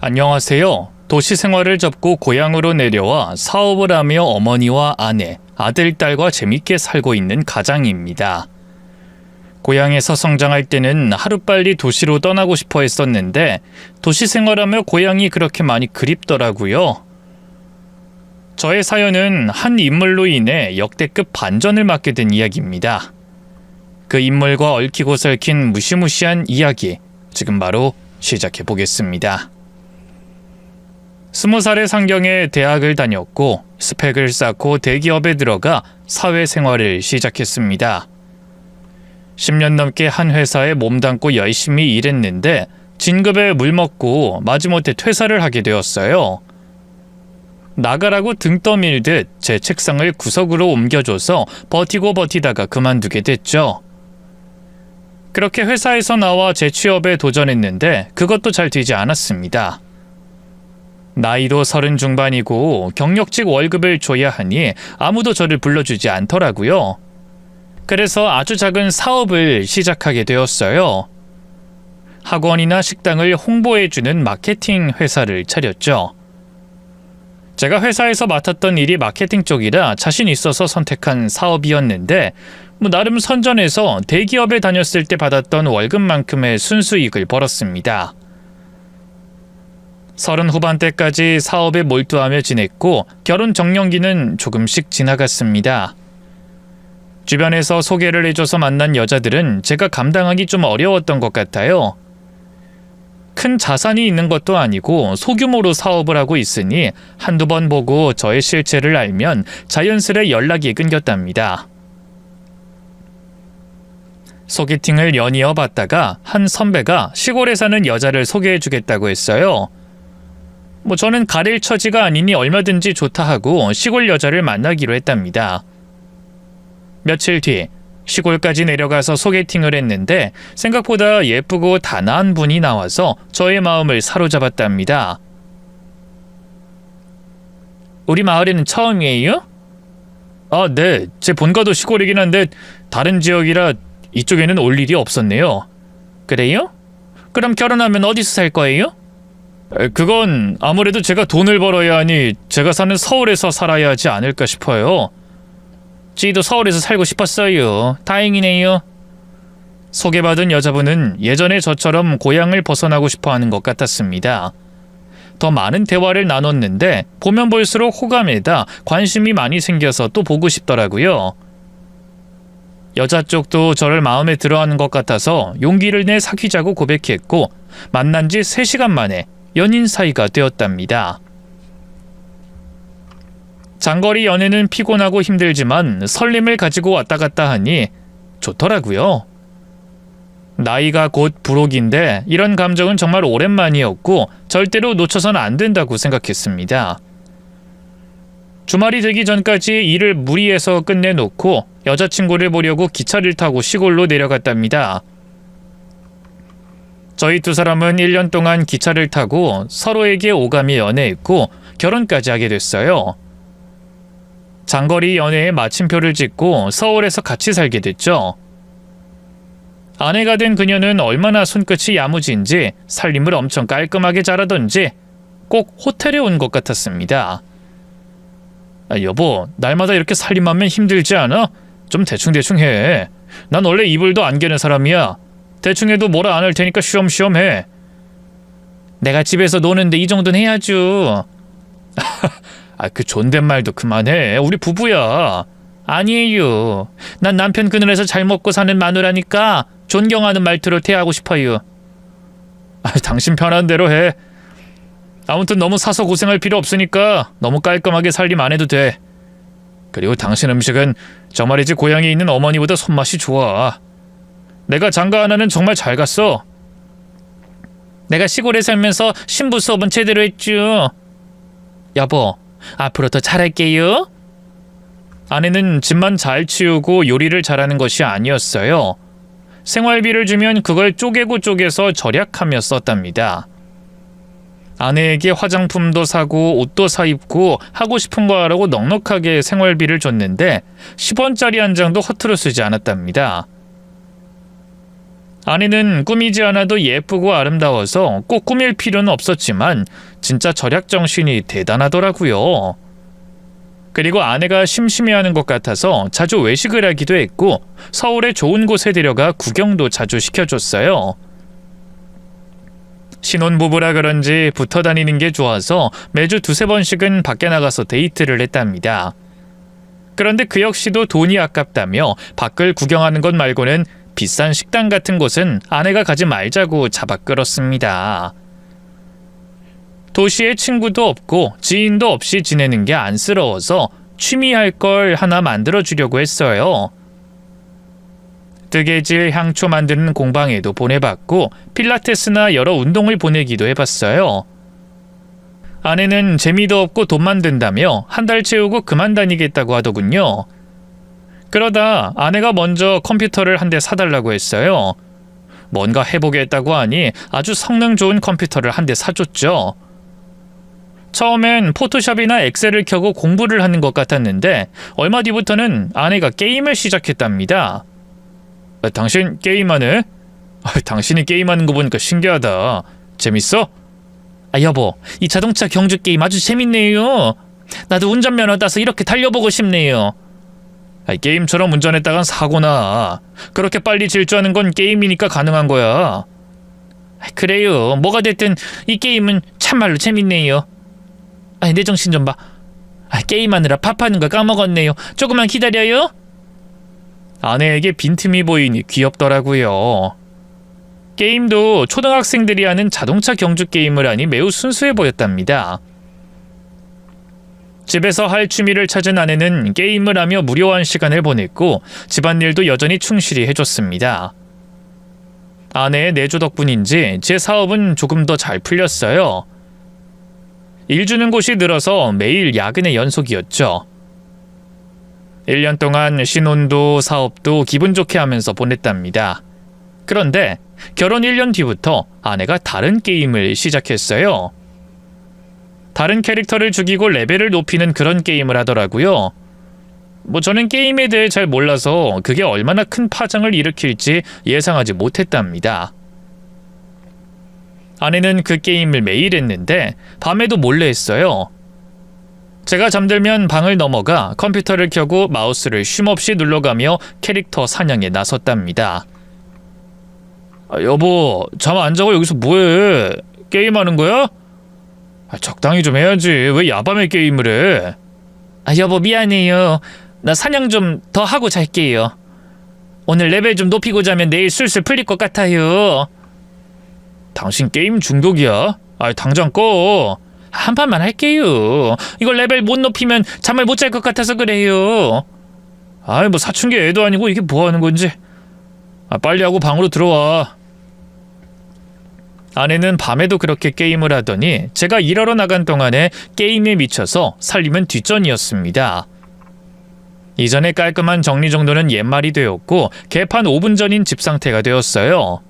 안녕하세요. 도시 생활을 접고 고향으로 내려와 사업을 하며 어머니와 아내, 아들, 딸과 재밌게 살고 있는 가장입니다. 고향에서 성장할 때는 하루빨리 도시로 떠나고 싶어 했었는데 도시 생활하며 고향이 그렇게 많이 그립더라고요. 저의 사연은 한 인물로 인해 역대급 반전을 맞게 된 이야기입니다. 그 인물과 얽히고 설킨 무시무시한 이야기, 지금 바로 시작해 보겠습니다. 20살의 상경에 대학을 다녔고 스펙을 쌓고 대기업에 들어가 사회생활을 시작했습니다. 10년 넘게 한 회사에 몸담고 열심히 일했는데 진급에 물먹고 마지못해 퇴사를 하게 되었어요. 나가라고 등 떠밀듯 제 책상을 구석으로 옮겨줘서 버티고 버티다가 그만두게 됐죠. 그렇게 회사에서 나와 재취업에 도전했는데 그것도 잘 되지 않았습니다. 나이도 30 중반이고 경력직 월급을 줘야 하니 아무도 저를 불러주지 않더라고요. 그래서 아주 작은 사업을 시작하게 되었어요. 학원이나 식당을 홍보해주는 마케팅 회사를 차렸죠. 제가 회사에서 맡았던 일이 마케팅 쪽이라 자신 있어서 선택한 사업이었는데 나름 선전해서 대기업에 다녔을 때 받았던 월급만큼의 순수익을 벌었습니다. 30 후반대까지 사업에 몰두하며 지냈고 결혼 정년기는 조금씩 지나갔습니다. 주변에서 소개를 해줘서 만난 여자들은 제가 감당하기 좀 어려웠던 것 같아요. 큰 자산이 있는 것도 아니고 소규모로 사업을 하고 있으니 한두 번 보고 저의 실체를 알면 자연스레 연락이 끊겼답니다. 소개팅을 연이어 받다가 한 선배가 시골에 사는 여자를 소개해주겠다고 했어요. 저는 가릴 처지가 아니니 얼마든지 좋다 하고 시골 여자를 만나기로 했답니다. 며칠 뒤 시골까지 내려가서 소개팅을 했는데 생각보다 예쁘고 단아한 분이 나와서 저의 마음을 사로잡았답니다. 우리 마을에는 처음이에요? 아, 네. 제 본가도 시골이긴 한데 다른 지역이라 이쪽에는 올 일이 없었네요. 그래요? 그럼 결혼하면 어디서 살 거예요? 그건 아무래도 제가 돈을 벌어야 하니 제가 사는 서울에서 살아야 하지 않을까 싶어요. 지도 서울에서 살고 싶었어요. 다행이네요. 소개받은 여자분은 예전에 저처럼 고향을 벗어나고 싶어 하는 것 같았습니다. 더 많은 대화를 나눴는데 보면 볼수록 호감에다 관심이 많이 생겨서 또 보고 싶더라고요. 여자 쪽도 저를 마음에 들어하는 것 같아서 용기를 내 사귀자고 고백했고 만난 지 3시간 만에 연인 사이가 되었답니다. 장거리 연애는 피곤하고 힘들지만 설렘을 가지고 왔다 갔다 하니 좋더라고요. 나이가 곧 불혹인데 이런 감정은 정말 오랜만이었고 절대로 놓쳐서는 안 된다고 생각했습니다. 주말이 되기 전까지 일을 무리해서 끝내놓고 여자친구를 보려고 기차를 타고 시골로 내려갔답니다. 저희 두 사람은 1년 동안 기차를 타고 서로에게 오가며 연애했고 결혼까지 하게 됐어요. 장거리 연애에 마침표를 찍고 서울에서 같이 살게 됐죠. 아내가 된 그녀는 얼마나 손끝이 야무진지 살림을 엄청 깔끔하게 잘하던지 꼭 호텔에 온 것 같았습니다. 여보, 날마다 이렇게 살림하면 힘들지 않아? 좀 대충대충 해. 난 원래 이불도 안 개는 사람이야. 대충 해도 뭐라 안 할 테니까 쉬엄쉬엄 해. 내가 집에서 노는데 이 정도는 해야죠. 그 존댓말도 그만해. 우리 부부야. 아니에요. 난 남편 그늘에서 잘 먹고 사는 마누라니까 존경하는 말투로 대하고 싶어요. 당신 편한 대로 해. 아무튼 너무 사서 고생할 필요 없으니까 너무 깔끔하게 살림 안 해도 돼. 그리고 당신 음식은 저 말이지 고향에 있는 어머니보다 손맛이 좋아. 내가 장가 하나는 정말 잘 갔어. 내가 시골에 살면서 신부 수업은 제대로 했죠. 여보, 앞으로 더 잘할게요. 아내는 집만 잘 치우고 요리를 잘하는 것이 아니었어요. 생활비를 주면 그걸 쪼개고 쪼개서 절약하며 썼답니다. 아내에게 화장품도 사고 옷도 사입고 하고 싶은 거 하라고 넉넉하게 생활비를 줬는데 10원짜리 한 장도 허투루 쓰지 않았답니다. 아내는 꾸미지 않아도 예쁘고 아름다워서 꼭 꾸밀 필요는 없었지만 진짜 절약 정신이 대단하더라고요. 그리고 아내가 심심해하는 것 같아서 자주 외식을 하기도 했고 서울의 좋은 곳에 데려가 구경도 자주 시켜줬어요. 신혼부부라 그런지 붙어 다니는 게 좋아서 매주 2-3번씩은 밖에 나가서 데이트를 했답니다. 그런데 그 역시도 돈이 아깝다며 밖을 구경하는 것 말고는 비싼 식당 같은 곳은 아내가 가지 말자고 잡아 끌었습니다. 도시에 친구도 없고 지인도 없이 지내는 게 안쓰러워서 취미할 걸 하나 만들어주려고 했어요. 뜨개질, 향초 만드는 공방에도 보내봤고 필라테스나 여러 운동을 보내기도 해봤어요. 아내는 재미도 없고 돈만 든다며 한 달 채우고 그만 다니겠다고 하더군요. 그러다 아내가 먼저 컴퓨터를 한 대 사달라고 했어요. 뭔가 해보겠다고 하니 아주 성능 좋은 컴퓨터를 한 대 사줬죠. 처음엔 포토샵이나 엑셀을 켜고 공부를 하는 것 같았는데 얼마 뒤부터는 아내가 게임을 시작했답니다. 당신 게임하네? 당신이 게임하는 거 보니까 신기하다. 재밌어? 여보, 이 자동차 경주 게임 아주 재밌네요. 나도 운전면허 따서 이렇게 달려보고 싶네요. 게임처럼 운전했다간 사고나. 그렇게 빨리 질주하는 건 게임이니까 가능한 거야. 그래요. 뭐가 됐든 이 게임은 참말로 재밌네요. 내 정신 좀 봐. 게임하느라 밥하는 거 까먹었네요. 조금만 기다려요. 아내에게 빈틈이 보이니 귀엽더라고요. 게임도 초등학생들이 하는 자동차 경주 게임을 하니 매우 순수해 보였답니다. 집에서 할 취미를 찾은 아내는 게임을 하며 무료한 시간을 보냈고 집안일도 여전히 충실히 해줬습니다. 아내의 내조 덕분인지 제 사업은 조금 더 잘 풀렸어요. 일 주는 곳이 늘어서 매일 야근의 연속이었죠. 1년 동안 신혼도 사업도 기분 좋게 하면서 보냈답니다. 그런데 결혼 1년 뒤부터 아내가 다른 게임을 시작했어요. 다른 캐릭터를 죽이고 레벨을 높이는 그런 게임을 하더라고요. 저는 게임에 대해 잘 몰라서 그게 얼마나 큰 파장을 일으킬지 예상하지 못했답니다. 아내는 그 게임을 매일 했는데 밤에도 몰래 했어요. 제가 잠들면 방을 넘어가 컴퓨터를 켜고 마우스를 쉼없이 눌러가며 캐릭터 사냥에 나섰답니다. 여보, 잠 안 자고 여기서 뭐해? 게임하는 거야? 적당히 좀 해야지. 왜 야밤에 게임을 해? 여보, 미안해요. 나 사냥 좀 더 하고 잘게요. 오늘 레벨 좀 높이고 자면 내일 술술 풀릴 것 같아요. 당신 게임 중독이야? 당장 꺼. 한 판만 할게요. 이걸 레벨 못 높이면 잠을 못 잘 것 같아서 그래요. 사춘기 애도 아니고 이게 뭐 하는 건지. 빨리 하고 방으로 들어와. 아내는 밤에도 그렇게 게임을 하더니 제가 일하러 나간 동안에 게임에 미쳐서 살림은 뒷전이었습니다. 이전에 깔끔한 정리정돈은 옛말이 되었고 개판 5분 전인 집 상태가 되었어요.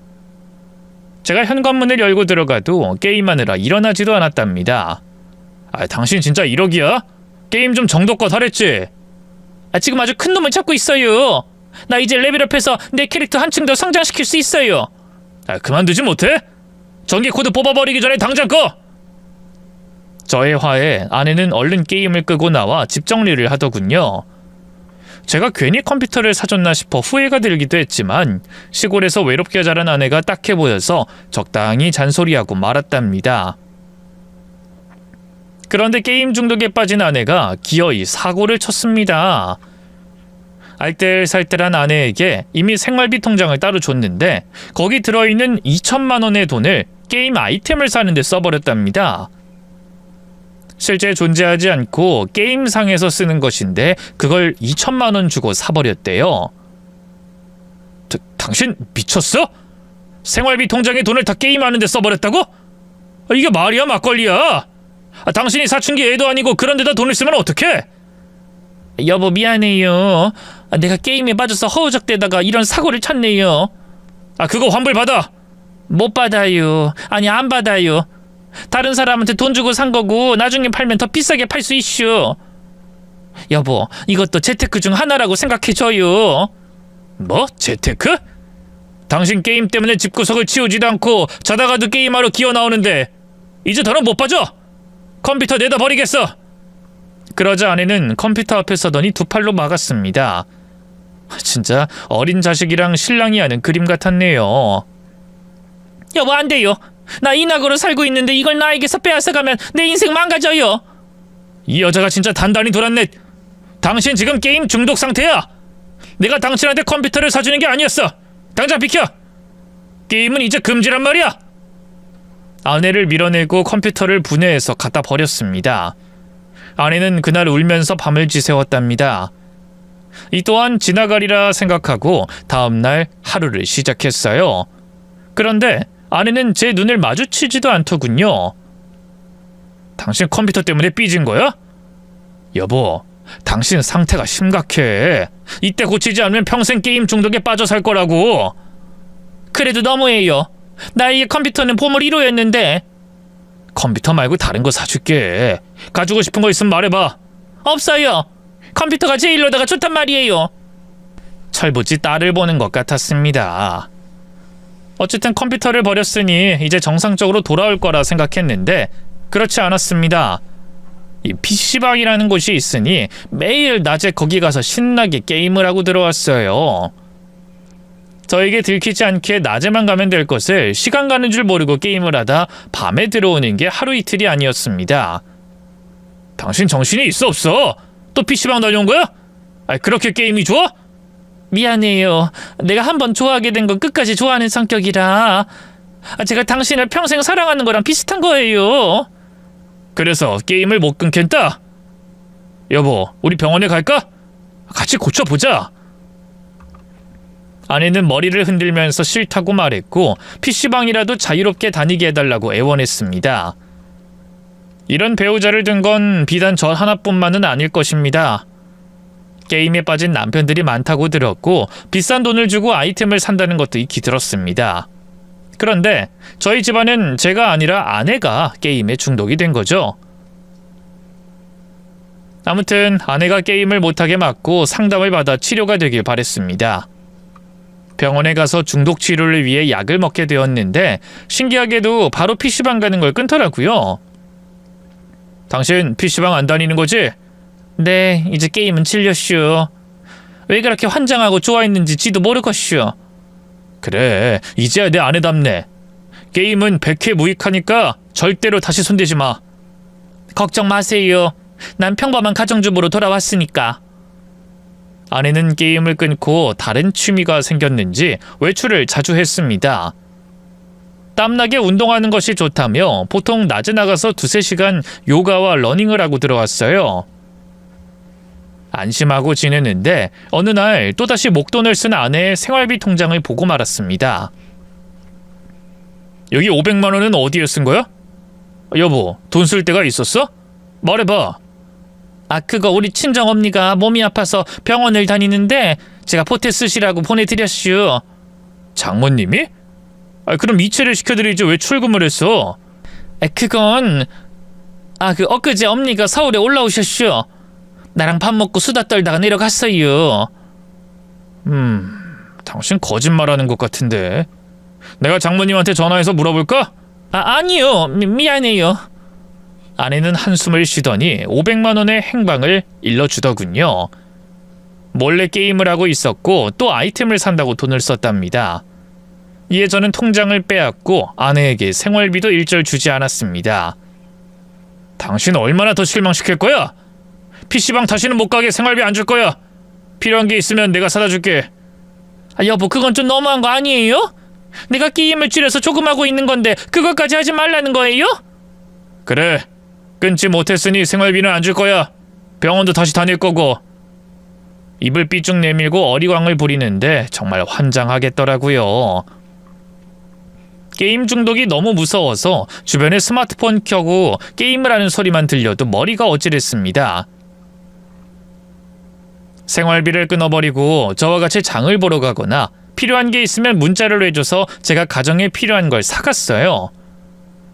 제가 현관문을 열고 들어가도 게임하느라 일어나지도 않았답니다. 당신 진짜 1억이야? 게임 좀 정도껏 하랬지? 지금 아주 큰 놈을 찾고 있어요. 나 이제 레벨업해서 내 캐릭터 한층 더 성장시킬 수 있어요. 그만두지 못해? 전기 코드 뽑아버리기 전에 당장 꺼! 저의 화에 아내는 얼른 게임을 끄고 나와 집 정리를 하더군요. 제가 괜히 컴퓨터를 사줬나 싶어 후회가 들기도 했지만 시골에서 외롭게 자란 아내가 딱해 보여서 적당히 잔소리하고 말았답니다. 그런데 게임 중독에 빠진 아내가 기어이 사고를 쳤습니다. 알뜰살뜰한 아내에게 이미 생활비 통장을 따로 줬는데 거기 들어있는 2천만 원의 돈을 게임 아이템을 사는 데 써버렸답니다. 실제 존재하지 않고 게임상에서 쓰는 것인데 그걸 2천만 원 주고 사버렸대요. 당신 미쳤어? 생활비 통장에 돈을 다 게임하는 데 써버렸다고? 이게 말이야 막걸리야? 당신이 사춘기 애도 아니고 그런 데다 돈을 쓰면 어떡해? 여보, 미안해요. 내가 게임에 빠져서 허우적대다가 이런 사고를 쳤네요. 그거 환불받아. 못 받아요. 아니, 안 받아요. 다른 사람한테 돈 주고 산 거고 나중에 팔면 더 비싸게 팔 수 있슈. 여보, 이것도 재테크 중 하나라고 생각해줘요. 뭐? 재테크? 당신 게임 때문에 집구석을 치우지도 않고 자다가도 게임하러 기어 나오는데 이제 더는 못 봐줘. 컴퓨터 내다 버리겠어. 그러자 아내는 컴퓨터 앞에 서더니 두 팔로 막았습니다. 진짜 어린 자식이랑 신랑이 하는 그림 같았네요. 여보, 안 돼요. 나 인학으로 살고 있는데 이걸 나에게서 빼앗아가면 내 인생 망가져요. 이 여자가 진짜 단단히 돌았네. 당신 지금 게임 중독 상태야. 내가 당신한테 컴퓨터를 사주는 게 아니었어. 당장 비켜. 게임은 이제 금지란 말이야. 아내를 밀어내고 컴퓨터를 분해해서 갖다 버렸습니다. 아내는 그날 울면서 밤을 지새웠답니다. 이 또한 지나가리라 생각하고 다음날 하루를 시작했어요. 그런데 아내는 제 눈을 마주치지도 않더군요. 당신 컴퓨터 때문에 삐진 거야? 여보, 당신 상태가 심각해. 이때 고치지 않으면 평생 게임 중독에 빠져 살 거라고. 그래도 너무해요. 나의 컴퓨터는 보물 1호였는데. 컴퓨터 말고 다른 거 사줄게. 가지고 싶은 거 있으면 말해봐. 없어요. 컴퓨터가 제일로다가 좋단 말이에요. 철부지 딸을 보는 것 같았습니다. 어쨌든 컴퓨터를 버렸으니 이제 정상적으로 돌아올 거라 생각했는데 그렇지 않았습니다. 이 PC방이라는 곳이 있으니 매일 낮에 거기 가서 신나게 게임을 하고 들어왔어요. 저에게 들키지 않게 낮에만 가면 될 것을 시간 가는 줄 모르고 게임을 하다 밤에 들어오는 게 하루 이틀이 아니었습니다. 당신 정신이 있어 없어? 또 PC방 다녀온 거야? 그렇게 게임이 좋아? 미안해요. 내가 한번 좋아하게 된 건 끝까지 좋아하는 성격이라. 제가 당신을 평생 사랑하는 거랑 비슷한 거예요. 그래서 게임을 못 끊겠다? 여보, 우리 병원에 갈까? 같이 고쳐보자. 아내는 머리를 흔들면서 싫다고 말했고 PC방이라도 자유롭게 다니게 해달라고 애원했습니다. 이런 배우자를 둔 건 비단 저 하나뿐만은 아닐 것입니다. 게임에 빠진 남편들이 많다고 들었고 비싼 돈을 주고 아이템을 산다는 것도 익히 들었습니다. 그런데 저희 집안은 제가 아니라 아내가 게임에 중독이 된 거죠. 아무튼 아내가 게임을 못하게 막고 상담을 받아 치료가 되길 바랬습니다. 병원에 가서 중독 치료를 위해 약을 먹게 되었는데 신기하게도 바로 PC방 가는 걸 끊더라고요. 당신 PC방 안 다니는 거지? 네, 이제 게임은 질렸슈. 왜 그렇게 환장하고 좋아했는지 지도 모르겠슈. 그래, 이제야 내 아내답네. 게임은 100회 무익하니까 절대로 다시 손대지 마. 걱정 마세요. 난 평범한 가정주부로 돌아왔으니까. 아내는 게임을 끊고 다른 취미가 생겼는지 외출을 자주 했습니다. 땀나게 운동하는 것이 좋다며 보통 낮에 나가서 2-3시간 요가와 러닝을 하고 들어왔어요. 안심하고 지내는데 어느 날 또다시 목돈을 쓴 아내의 생활비 통장을 보고 말았습니다. 여기 500만 원은 어디에 쓴 거야? 여보, 돈 쓸 데가 있었어? 말해봐. 그거 우리 친정엄니가 몸이 아파서 병원을 다니는데 제가 보태 쓰시라고 보내드렸슈. 장모님이? 그럼 이체를 시켜드리지 왜 출금을 했어? 그건 엊그제 엄니가 서울에 올라오셨슈. 나랑 밥 먹고 수다 떨다가 내려갔어요. 당신 거짓말하는 것 같은데. 내가 장모님한테 전화해서 물어볼까? 아니요. 미안해요. 아내는 한숨을 쉬더니 500만 원의 행방을 일러주더군요. 몰래 게임을 하고 있었고 또 아이템을 산다고 돈을 썼답니다. 이에 저는 통장을 빼앗고 아내에게 생활비도 일절 주지 않았습니다. 당신 얼마나 더 실망시킬 거야? PC방 다시는 못 가게 생활비 안 줄 거야. 필요한 게 있으면 내가 사다 줄게. 여보, 그건 좀 너무한 거 아니에요? 내가 게임을 줄여서 조금 하고 있는 건데 그것까지 하지 말라는 거예요? 그래, 끊지 못했으니 생활비는 안 줄 거야. 병원도 다시 다닐 거고. 입을 삐쭉 내밀고 어리광을 부리는데 정말 환장하겠더라고요. 게임 중독이 너무 무서워서 주변에 스마트폰 켜고 게임을 하는 소리만 들려도 머리가 어지랬습니다. 생활비를 끊어버리고 저와 같이 장을 보러 가거나 필요한 게 있으면 문자를 해줘서 제가 가정에 필요한 걸 사갔어요.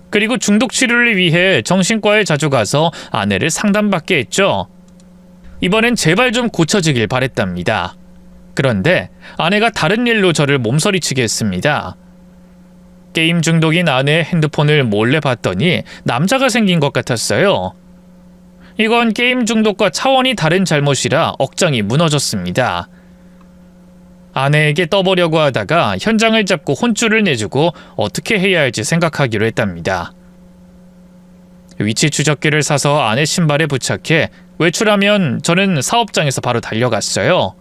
그리고 중독 치료를 위해 정신과에 자주 가서 아내를 상담받게 했죠. 이번엔 제발 좀 고쳐지길 바랬답니다. 그런데 아내가 다른 일로 저를 몸서리치게 했습니다. 게임 중독인 아내의 핸드폰을 몰래 봤더니 남자가 생긴 것 같았어요. 이건 게임 중독과 차원이 다른 잘못이라 억장이 무너졌습니다. 아내에게 떠보려고 하다가 현장을 잡고 혼쭐을 내주고 어떻게 해야 할지 생각하기로 했답니다. 위치 추적기를 사서 아내 신발에 부착해 외출하면 저는 사업장에서 바로 달려갔어요.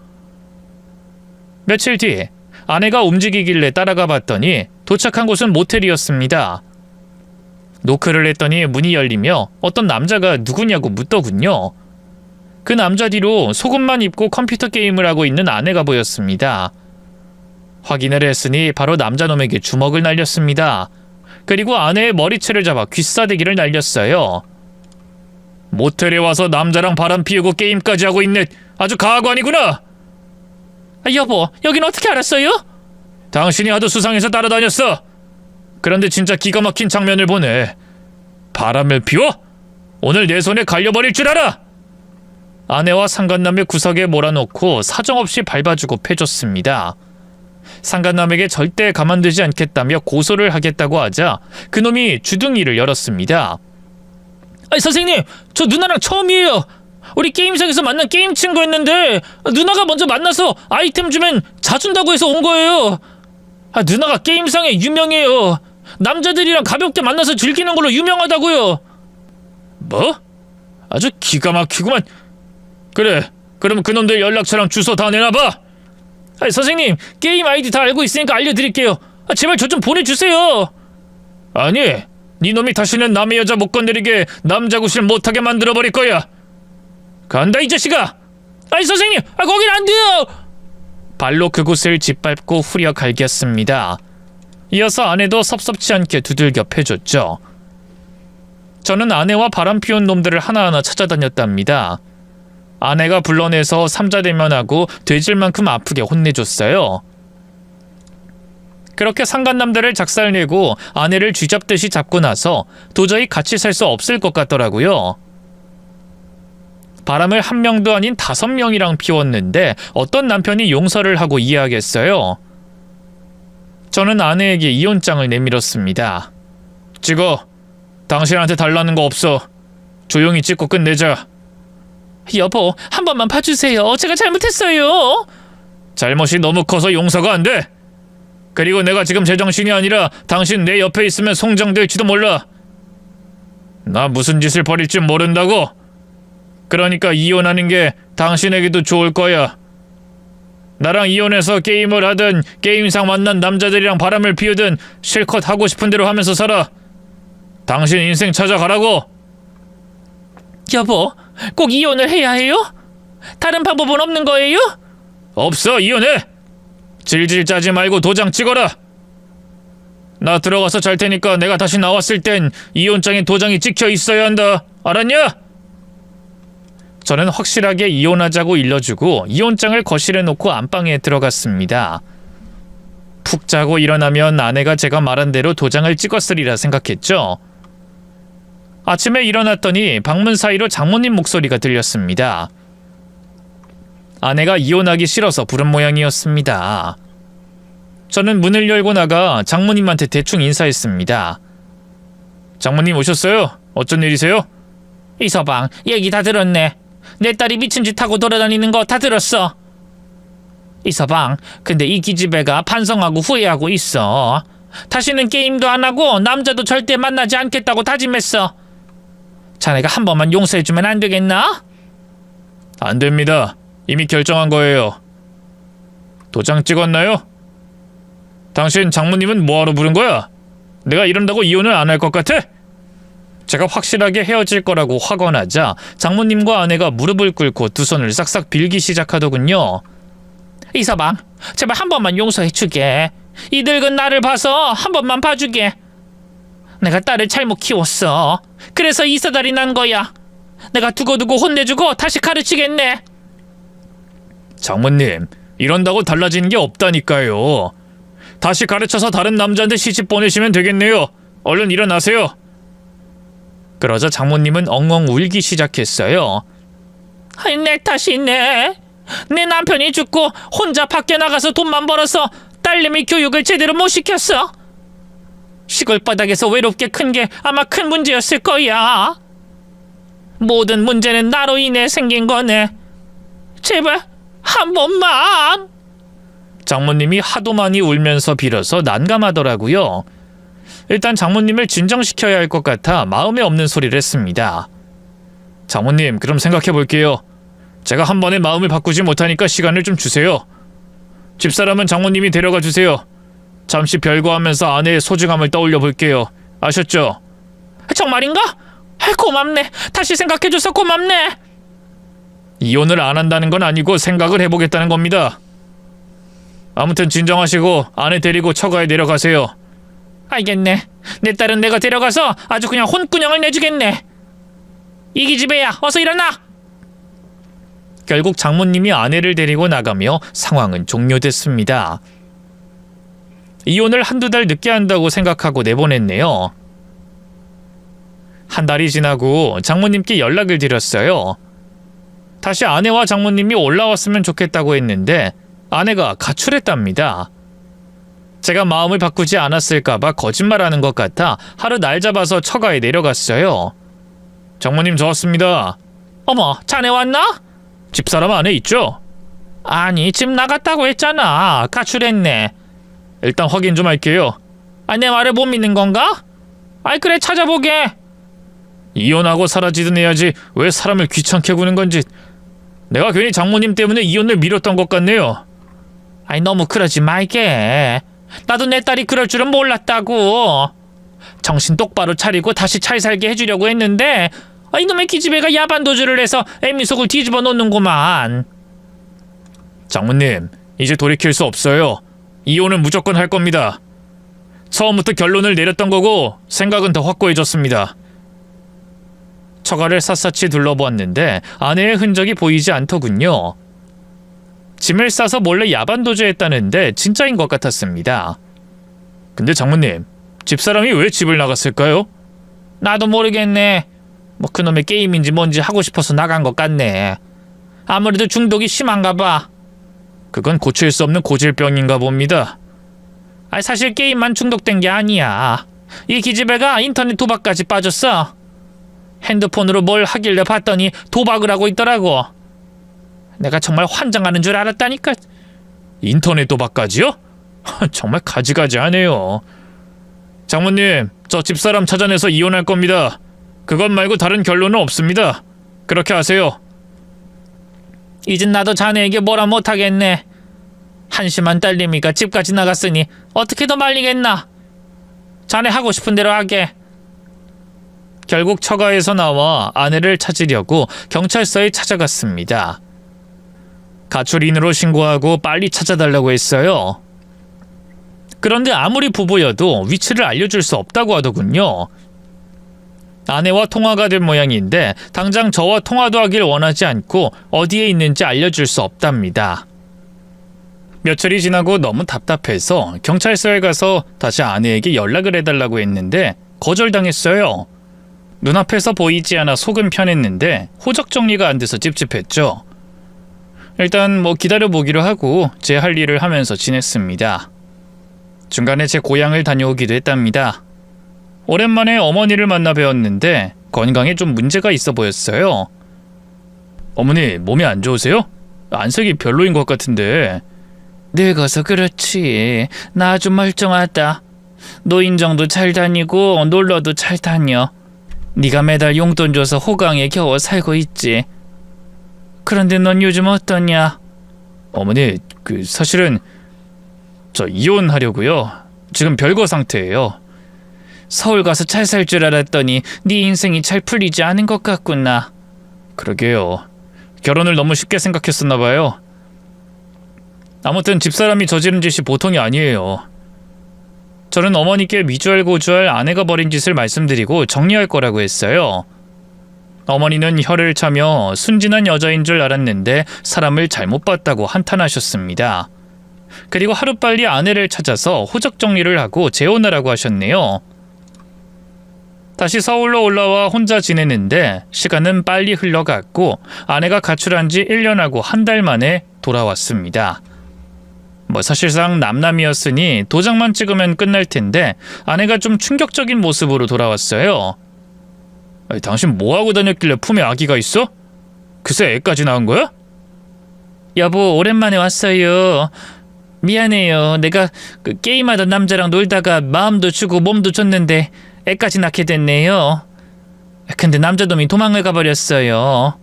며칠 뒤 아내가 움직이길래 따라가 봤더니 도착한 곳은 모텔이었습니다. 노크를 했더니 문이 열리며 어떤 남자가 누구냐고 묻더군요. 그 남자 뒤로 속옷만 입고 컴퓨터 게임을 하고 있는 아내가 보였습니다. 확인을 했으니 바로 남자놈에게 주먹을 날렸습니다. 그리고 아내의 머리채를 잡아 귀싸대기를 날렸어요. 모텔에 와서 남자랑 바람 피우고 게임까지 하고 있네. 아주 가관이구나. 여보, 여긴 어떻게 알았어요? 당신이 하도 수상해서 따라다녔어. 그런데 진짜 기가 막힌 장면을 보네. 바람을 피워? 오늘 내 손에 갈려버릴 줄 알아. 아내와 상간남을 구석에 몰아놓고 사정없이 밟아주고 패줬습니다. 상간남에게 절대 가만두지 않겠다며 고소를 하겠다고 하자 그놈이 주둥이를 열었습니다. 선생님, 저 누나랑 처음이에요. 우리 게임상에서 만난 게임 친구였는데 누나가 먼저 만나서 아이템 주면 자준다고 해서 온 거예요. 누나가 게임상에 유명해요. 남자들이랑 가볍게 만나서 즐기는 걸로 유명하다고요. 뭐? 아주 기가 막히구만. 그래, 그럼 그놈들 연락처랑 주소 다 내놔봐. 선생님, 게임 아이디 다 알고 있으니까 알려드릴게요. 제발 저 좀 보내주세요. 아니, 네 놈이 다시는 남의 여자 못 건드리게 남자구실 못하게 만들어버릴 거야. 간다 이 자식아. 선생님, 거긴 안 돼요. 발로 그곳을 짓밟고 후려 갈겼습니다. 이어서 아내도 섭섭치 않게 두들겨 패줬죠. 저는 아내와 바람 피운 놈들을 하나하나 찾아다녔답니다. 아내가 불러내서 삼자대면하고 돼질 만큼 아프게 혼내줬어요. 그렇게 상간남들을 작살내고 아내를 쥐잡듯이 잡고 나서 도저히 같이 살 수 없을 것 같더라고요. 바람을 한 명도 아닌 5명이랑 피웠는데 어떤 남편이 용서를 하고 이해하겠어요? 저는 아내에게 이혼장을 내밀었습니다. 찍어. 당신한테 달라는 거 없어. 조용히 찍고 끝내자. 여보, 한 번만 봐주세요. 제가 잘못했어요. 잘못이 너무 커서 용서가 안 돼. 그리고 내가 지금 제정신이 아니라 당신 내 옆에 있으면 송장될지도 몰라. 나 무슨 짓을 벌일지 모른다고. 그러니까 이혼하는 게 당신에게도 좋을 거야. 나랑 이혼해서 게임을 하든 게임상 만난 남자들이랑 바람을 피우든 실컷 하고 싶은 대로 하면서 살아. 당신 인생 찾아가라고. 여보, 꼭 이혼을 해야 해요? 다른 방법은 없는 거예요? 없어, 이혼해. 질질 짜지 말고 도장 찍어라. 나 들어가서 잘 테니까 내가 다시 나왔을 땐 이혼장에 도장이 찍혀 있어야 한다. 알았냐? 저는 확실하게 이혼하자고 일러주고 이혼장을 거실에 놓고 안방에 들어갔습니다. 푹 자고 일어나면 아내가 제가 말한 대로 도장을 찍었으리라 생각했죠. 아침에 일어났더니 방문 사이로 장모님 목소리가 들렸습니다. 아내가 이혼하기 싫어서 부른 모양이었습니다. 저는 문을 열고 나가 장모님한테 대충 인사했습니다. 장모님 오셨어요? 어쩐 일이세요? 이서방, 얘기 다 들었네. 내 딸이 미친 짓 하고 돌아다니는 거 다 들었어. 이서방, 근데 이 기집애가 반성하고 후회하고 있어. 다시는 게임도 안 하고 남자도 절대 만나지 않겠다고 다짐했어. 자네가 한 번만 용서해주면 안 되겠나? 안 됩니다. 이미 결정한 거예요. 도장 찍었나요? 당신 장모님은 뭐하러 부른 거야? 내가 이런다고 이혼을 안 할 것 같아? 제가 확실하게 헤어질 거라고 확언하자 장모님과 아내가 무릎을 꿇고 두 손을 싹싹 빌기 시작하더군요. 이서방, 제발 한 번만 용서해주게. 이 늙은 나를 봐서 한 번만 봐주게. 내가 딸을 잘못 키웠어. 그래서 이사달이 난 거야. 내가 두고두고 혼내주고 다시 가르치겠네. 장모님, 이런다고 달라지는 게 없다니까요. 다시 가르쳐서 다른 남자한테 시집 보내시면 되겠네요. 얼른 일어나세요. 그러자 장모님은 엉엉 울기 시작했어요. 내 탓이네. 내 남편이 죽고 혼자 밖에 나가서 돈만 벌어서 딸내미 교육을 제대로 못 시켰어. 시골 바닥에서 외롭게 큰 게 아마 큰 문제였을 거야. 모든 문제는 나로 인해 생긴 거네. 제발 한 번만. 장모님이 하도 많이 울면서 빌어서 난감하더라고요. 일단 장모님을 진정시켜야 할 것 같아 마음에 없는 소리를 했습니다. 장모님, 그럼 생각해 볼게요. 제가 한 번에 마음을 바꾸지 못하니까 시간을 좀 주세요. 집사람은 장모님이 데려가 주세요. 잠시 별거하면서 아내의 소중함을 떠올려 볼게요. 아셨죠? 정말인가? 고맙네. 다시 생각해줘서 고맙네. 이혼을 안 한다는 건 아니고 생각을 해보겠다는 겁니다. 아무튼 진정하시고 아내 데리고 처가에 내려가세요. 알겠네. 내 딸은 내가 데려가서 아주 그냥 혼꾸녕을 내주겠네. 이기집애야, 어서 일어나. 결국 장모님이 아내를 데리고 나가며 상황은 종료됐습니다. 이혼을 한두 달 늦게 한다고 생각하고 내보냈네요. 한 달이 지나고 장모님께 연락을 드렸어요. 다시 아내와 장모님이 올라왔으면 좋겠다고 했는데 아내가 가출했답니다. 제가 마음을 바꾸지 않았을까봐 거짓말하는 것 같아 하루 날 잡아서 처가에 내려갔어요. 장모님, 저 왔습니다. 어머, 자네 왔나? 집사람 안에 있죠? 아니, 집 나갔다고 했잖아. 가출했네. 일단 확인 좀 할게요. 내 말을 못 믿는 건가? 그래, 찾아보게. 이혼하고 사라지든 해야지 왜 사람을 귀찮게 구는 건지. 내가 괜히 장모님 때문에 이혼을 미뤘던 것 같네요. 너무 그러지 말게. 나도 내 딸이 그럴 줄은 몰랐다고. 정신 똑바로 차리고 다시 잘 살게 해주려고 했는데 이놈의 기집애가 야반도주를 해서 애미 속을 뒤집어 놓는구만. 장모님, 이제 돌이킬 수 없어요. 이혼은 무조건 할 겁니다. 처음부터 결론을 내렸던 거고 생각은 더 확고해졌습니다. 처가를 샅샅이 둘러보았는데 아내의 흔적이 보이지 않더군요. 짐을 싸서 몰래 야반도주했다는데 진짜인 것 같았습니다. 근데 장모님, 집사람이 왜 집을 나갔을까요? 나도 모르겠네. 그놈의 게임인지 뭔지 하고 싶어서 나간 것 같네. 아무래도 중독이 심한가 봐. 그건 고칠 수 없는 고질병인가 봅니다. 사실 게임만 중독된 게 아니야. 이 기집애가 인터넷 도박까지 빠졌어. 핸드폰으로 뭘 하길래 봤더니 도박을 하고 있더라고. 내가 정말 환장하는 줄 알았다니까. 인터넷 도박까지요? 정말 가지가지하네요. 장모님, 저 집사람 찾아내서 이혼할 겁니다. 그것 말고 다른 결론은 없습니다. 그렇게 하세요. 이젠 나도 자네에게 뭐라 못하겠네. 한심한 딸내미가 집까지 나갔으니 어떻게 더 말리겠나. 자네 하고 싶은 대로 하게. 결국 처가에서 나와 아내를 찾으려고 경찰서에 찾아갔습니다. 가출인으로 신고하고 빨리 찾아달라고 했어요. 그런데 아무리 부부여도 위치를 알려줄 수 없다고 하더군요. 아내와 통화가 된 모양인데 당장 저와 통화도 하길 원하지 않고 어디에 있는지 알려줄 수 없답니다. 며칠이 지나고 너무 답답해서 경찰서에 가서 다시 아내에게 연락을 해달라고 했는데 거절당했어요. 눈앞에서 보이지 않아 속은 편했는데 호적 정리가 안 돼서 찝찝했죠. 일단 기다려보기로 하고 제 할 일을 하면서 지냈습니다. 중간에 제 고향을 다녀오기도 했답니다. 오랜만에 어머니를 만나 뵈었는데 건강에 좀 문제가 있어 보였어요. 어머니, 몸이 안 좋으세요? 안색이 별로인 것 같은데. 늙어서 그렇지. 나 아주 멀쩡하다. 노인정도 잘 다니고 놀러도 잘 다녀. 네가 매달 용돈 줘서 호강에 겨워 살고 있지. 그런데 넌 요즘 어떠냐? 어머니, 사실은 저 이혼하려고요. 지금 별거 상태예요. 서울 가서 잘 살 줄 알았더니 네 인생이 잘 풀리지 않은 것 같구나. 그러게요. 결혼을 너무 쉽게 생각했었나 봐요. 아무튼 집사람이 저지른 짓이 보통이 아니에요. 저는 어머니께 미주알고주알 아내가 벌인 짓을 말씀드리고 정리할 거라고 했어요. 어머니는 혀를 차며 순진한 여자인 줄 알았는데 사람을 잘못 봤다고 한탄하셨습니다. 그리고 하루빨리 아내를 찾아서 호적 정리를 하고 재혼하라고 하셨네요. 다시 서울로 올라와 혼자 지내는데 시간은 빨리 흘러갔고 아내가 가출한 지 1년하고 한 달 만에 돌아왔습니다. 사실상 남남이었으니 도장만 찍으면 끝날 텐데 아내가 좀 충격적인 모습으로 돌아왔어요. 아니, 당신 뭐하고 다녔길래 품에 아기가 있어? 그새 애까지 낳은 거야? 여보, 오랜만에 왔어요. 미안해요. 내가 게임하던 남자랑 놀다가 마음도 주고 몸도 줬는데 애까지 낳게 됐네요. 근데 남자놈이 도망을 가버렸어요.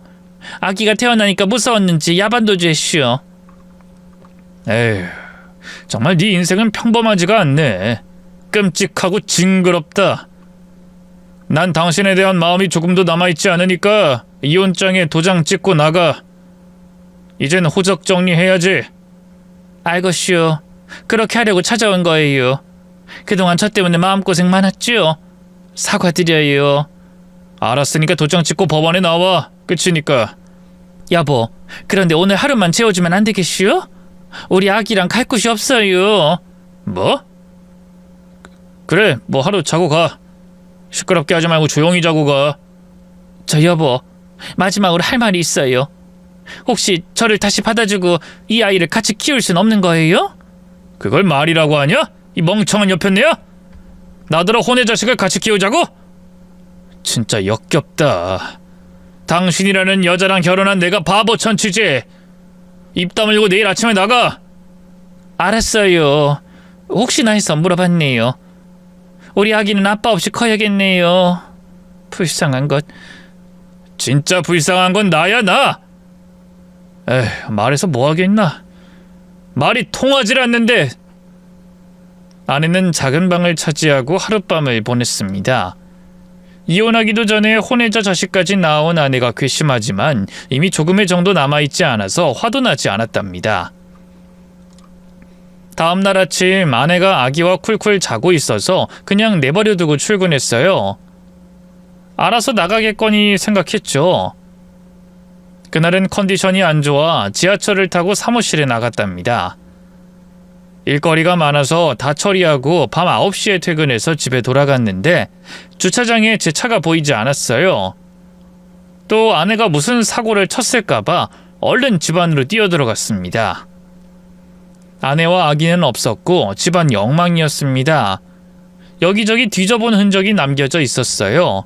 아기가 태어나니까 무서웠는지 야반도주 했슈. 에휴, 정말 네 인생은 평범하지가 않네. 끔찍하고 징그럽다. 난 당신에 대한 마음이 조금도 남아있지 않으니까 이혼장에 도장 찍고 나가. 이젠 호적 정리해야지. 알겠슈. 그렇게 하려고 찾아온 거예요. 그동안 저 때문에 마음고생 많았죠? 사과드려요. 알았으니까 도장 찍고 법원에 나와. 끝이니까. 여보, 그런데 오늘 하루만 재워주면 안 되겠슈? 우리 아기랑 갈 곳이 없어요. 뭐? 그래, 하루 자고 가. 시끄럽게 하지 말고 조용히 자고 가. 저 여보, 마지막으로 할 말이 있어요. 혹시 저를 다시 받아주고 이 아이를 같이 키울 순 없는 거예요? 그걸 말이라고 하냐? 이 멍청한 여편네야? 나더러 혼의 자식을 같이 키우자고? 진짜 역겹다. 당신이라는 여자랑 결혼한 내가 바보 천치지. 입 다물고 내일 아침에 나가. 알았어요. 혹시나 해서 물어봤네요. 우리 아기는 아빠 없이 커야겠네요. 불쌍한 것. 진짜 불쌍한 건 나야, 나. 에휴, 말해서 뭐하겠나. 말이 통하질 않는데. 아내는 작은 방을 차지하고 하룻밤을 보냈습니다. 이혼하기도 전에 혼외자 자식까지 낳아온 아내가 괘씸하지만 이미 조금의 정도 남아있지 않아서 화도 나지 않았답니다. 다음날 아침 아내가 아기와 쿨쿨 자고 있어서 그냥 내버려두고 출근했어요. 알아서 나가겠거니 생각했죠. 그날은 컨디션이 안 좋아 지하철을 타고 사무실에 나갔답니다. 일거리가 많아서 다 처리하고 밤 9시에 퇴근해서 집에 돌아갔는데 주차장에 제 차가 보이지 않았어요. 또 아내가 무슨 사고를 쳤을까봐 얼른 집 안으로 뛰어들어갔습니다. 아내와 아기는 없었고 집안 엉망이었습니다. 여기저기 뒤져본 흔적이 남겨져 있었어요.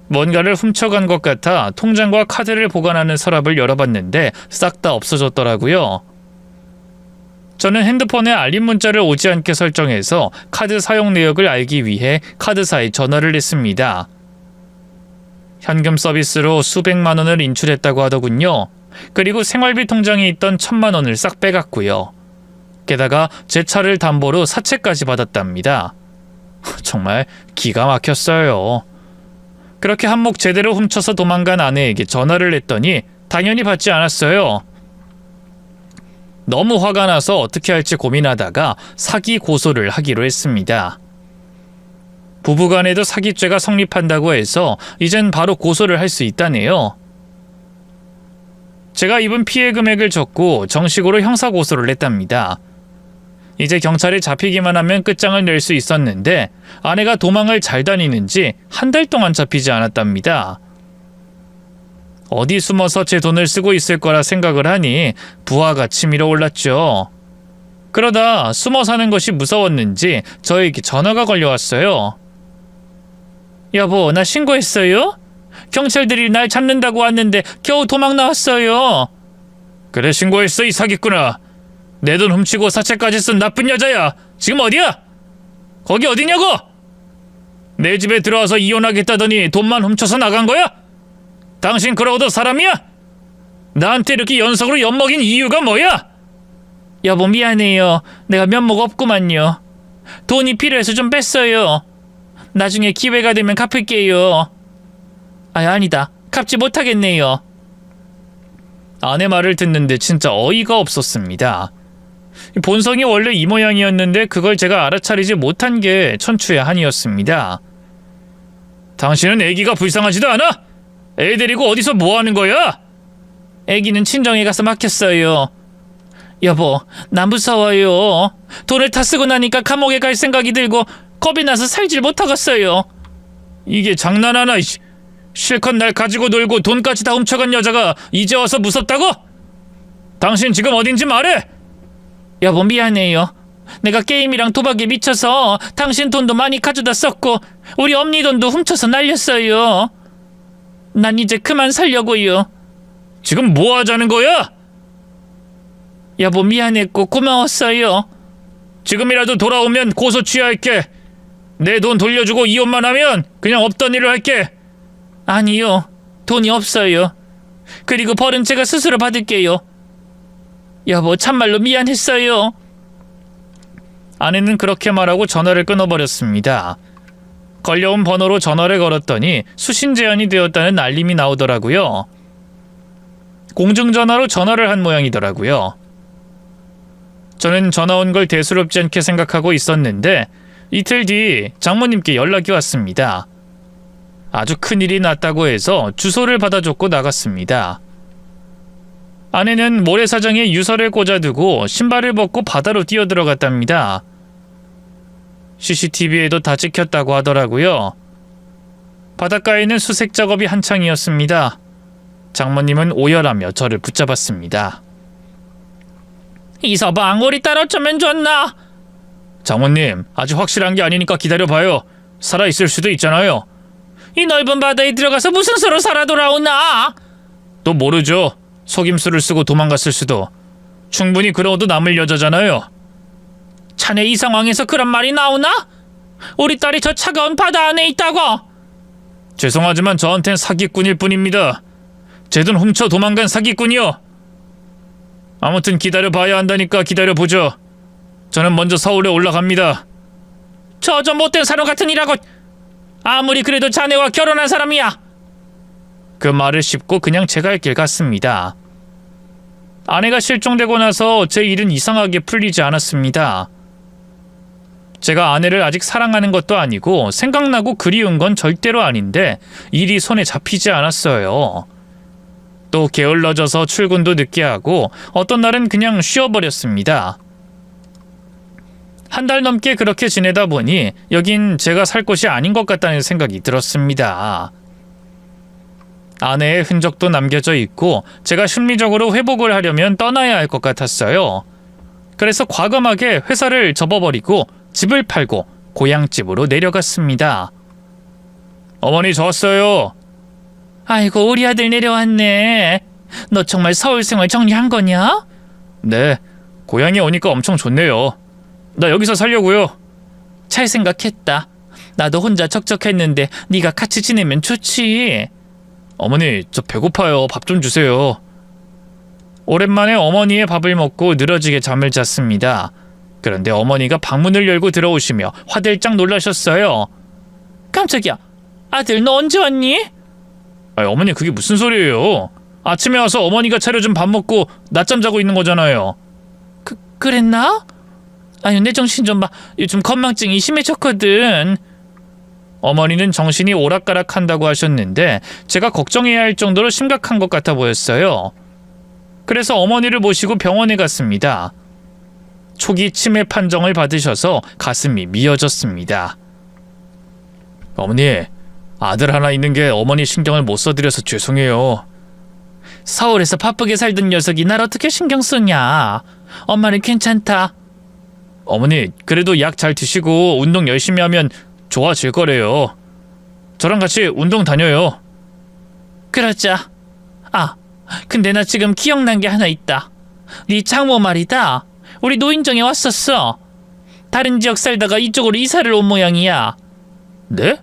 뭔가를 훔쳐간 것 같아 통장과 카드를 보관하는 서랍을 열어봤는데 싹 다 없어졌더라고요. 저는 핸드폰에 알림 문자를 오지 않게 설정해서 카드 사용 내역을 알기 위해 카드사에 전화를 했습니다. 현금 서비스로 수백만 원을 인출했다고 하더군요. 그리고 생활비 통장에 있던 1,000만 원을 싹 빼갔고요. 게다가 제 차를 담보로 사채까지 받았답니다. 정말 기가 막혔어요. 그렇게 한몫 제대로 훔쳐서 도망간 아내에게 전화를 했더니 당연히 받지 않았어요. 너무 화가 나서 어떻게 할지 고민하다가 사기 고소를 하기로 했습니다. 부부간에도 사기죄가 성립한다고 해서 이젠 바로 고소를 할 수 있다네요. 제가 입은 피해 금액을 적고 정식으로 형사고소를 냈답니다. 이제 경찰에 잡히기만 하면 끝장을 낼 수 있었는데 아내가 도망을 잘 다니는지 한 달 동안 잡히지 않았답니다. 어디 숨어서 제 돈을 쓰고 있을 거라 생각을 하니 부하가 치밀어 올랐죠. 그러다 숨어 사는 것이 무서웠는지 저에게 전화가 걸려왔어요. 여보, 나 신고했어요? 경찰들이 날 잡는다고 왔는데 겨우 도망 나왔어요. 그래, 신고했어, 이 사기꾼아. 내 돈 훔치고 사채까지 쓴 나쁜 여자야. 지금 어디야? 거기 어디냐고? 내 집에 들어와서 이혼하겠다더니 돈만 훔쳐서 나간 거야? 당신 그러고도 사람이야? 나한테 이렇게 연속으로 엿먹인 이유가 뭐야? 여보, 미안해요. 내가 면목 없구만요. 돈이 필요해서 좀 뺐어요. 나중에 기회가 되면 갚을게요. 아니다. 갚지 못하겠네요. 아내 말을 듣는데 진짜 어이가 없었습니다. 본성이 원래 이 모양이었는데 그걸 제가 알아차리지 못한 게 천추의 한이었습니다. 당신은 애기가 불쌍하지도 않아? 애 데리고 어디서 뭐하는 거야? 애기는 친정에 가서 맡겼어요. 여보, 나 무서워요. 돈을 다 쓰고 나니까 감옥에 갈 생각이 들고 겁이 나서 살질 못하겠어요. 이게 장난하나? 실컷 날 가지고 놀고 돈까지 다 훔쳐간 여자가 이제 와서 무섭다고? 당신 지금 어딘지 말해! 여보, 미안해요. 내가 게임이랑 도박에 미쳐서 당신 돈도 많이 가져다 썼고 우리 엄니 돈도 훔쳐서 날렸어요. 난 이제 그만 살려고요. 지금 뭐 하자는 거야? 여보, 미안했고 고마웠어요. 지금이라도 돌아오면 고소 취하할게. 내 돈 돌려주고 이혼만 하면 그냥 없던 일을 할게. 아니요, 돈이 없어요. 그리고 벌은 제가 스스로 받을게요. 여보, 참말로 미안했어요. 아내는 그렇게 말하고 전화를 끊어버렸습니다. 걸려온 번호로 전화를 걸었더니 수신 제한이 되었다는 알림이 나오더라고요. 공중전화로 전화를 한 모양이더라고요. 저는 전화 온 걸 대수롭지 않게 생각하고 있었는데 이틀 뒤 장모님께 연락이 왔습니다. 아주 큰일이 났다고 해서 주소를 받아줬고 나갔습니다. 아내는 모래사장에 유서를 꽂아두고 신발을 벗고 바다로 뛰어들어갔답니다. CCTV에도 다 찍혔다고 하더라고요. 바닷가에는 수색 작업이 한창이었습니다. 장모님은 오열하며 저를 붙잡았습니다. 이서방, 우리 딸 어쩌면 좋나? 장모님, 아직 확실한 게 아니니까 기다려봐요. 살아있을 수도 있잖아요. 이 넓은 바다에 들어가서 무슨 수로 살아 돌아오나? 또 모르죠. 속임수를 쓰고 도망갔을 수도. 충분히 그러고도 남을 여자잖아요. 자네 이 상황에서 그런 말이 나오나? 우리 딸이 저 차가운 바다 안에 있다고? 죄송하지만 저한텐 사기꾼일 뿐입니다. 제 돈 훔쳐 도망간 사기꾼이요. 아무튼 기다려봐야 한다니까 기다려보죠. 저는 먼저 서울에 올라갑니다. 저 못된 사람 같은 이라고. 아무리 그래도 자네와 결혼한 사람이야. 그 말을 씹고 그냥 제 갈 길 갔습니다. 아내가 실종되고 나서 제 일은 이상하게 풀리지 않았습니다. 제가 아내를 아직 사랑하는 것도 아니고 생각나고 그리운 건 절대로 아닌데 일이 손에 잡히지 않았어요. 또 게을러져서 출근도 늦게 하고 어떤 날은 그냥 쉬어버렸습니다. 한 달 넘게 그렇게 지내다 보니 여긴 제가 살 곳이 아닌 것 같다는 생각이 들었습니다. 아내의 흔적도 남겨져 있고 제가 심리적으로 회복을 하려면 떠나야 할 것 같았어요. 그래서 과감하게 회사를 접어버리고 집을 팔고 고향집으로 내려갔습니다. 어머니, 저 왔어요. 아이고, 우리 아들 내려왔네. 너 정말 서울 생활 정리한 거냐? 네, 고향에 오니까 엄청 좋네요. 나 여기서 살려고요. 잘 생각했다. 나도 혼자 적적했는데 네가 같이 지내면 좋지. 어머니, 저 배고파요. 밥 좀 주세요. 오랜만에 어머니의 밥을 먹고 늘어지게 잠을 잤습니다. 그런데 어머니가 방문을 열고 들어오시며 화들짝 놀라셨어요. 깜짝이야. 아들, 너 언제 왔니? 어머니, 그게 무슨 소리예요? 아침에 와서 어머니가 차려준 밥 먹고 낮잠 자고 있는 거잖아요. 그랬나? 아유, 내 정신 좀 봐. 요즘 건망증이 심해졌거든. 어머니는 정신이 오락가락한다고 하셨는데 제가 걱정해야 할 정도로 심각한 것 같아 보였어요. 그래서 어머니를 모시고 병원에 갔습니다. 초기 치매 판정을 받으셔서 가슴이 미어졌습니다. 어머니, 아들 하나 있는 게 어머니 신경을 못 써드려서 죄송해요. 서울에서 바쁘게 살던 녀석이 날 어떻게 신경 쓰냐. 엄마는 괜찮다. 어머니, 그래도 약 잘 드시고 운동 열심히 하면 좋아질 거래요. 저랑 같이 운동 다녀요. 그러자. 아, 근데 나 지금 기억난 게 하나 있다. 네 장모 말이다. 우리 노인정에 왔었어. 다른 지역 살다가 이쪽으로 이사를 온 모양이야. 네?